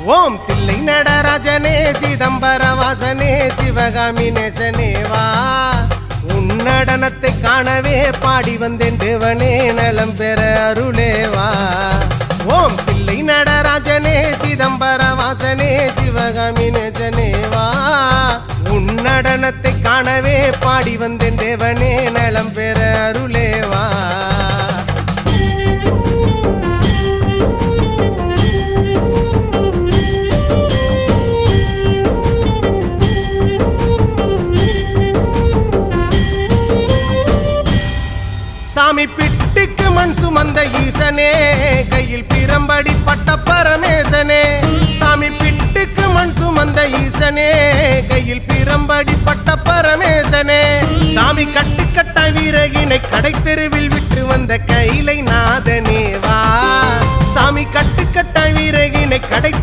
ஓம் தில்லை நடராஜனே சிதம்பர வாசனே சிவகாமி நேசனே வா உன் நடனத்தை காணவே பாடி வந்தேன் தேவனே நலம் பெற அருளேவா ஓம் தில்லை நடராஜனே சிதம்பர வாசனே சிவகாமி நேசனே வா உன் நடனத்தை காணவே பாடி வந்தேன் தேவனே நலம் பெற அருளேவா சாமி பிட்டுக்கு மண் சுமந்த ஈசனே கையில் பிரம்படி பட்ட பரமேசனே சாமி பிட்டுக்கு மண் சுமந்த ஈசனே கையில் பிரம்படி பட்ட பரமேசனே சாமி கட்டுக்கட்ட வீரகினை கடை தெருவில் விட்டு வந்த கைலை நாதனே வா சாமி கட்டுக்கட்ட வீரகினை கடை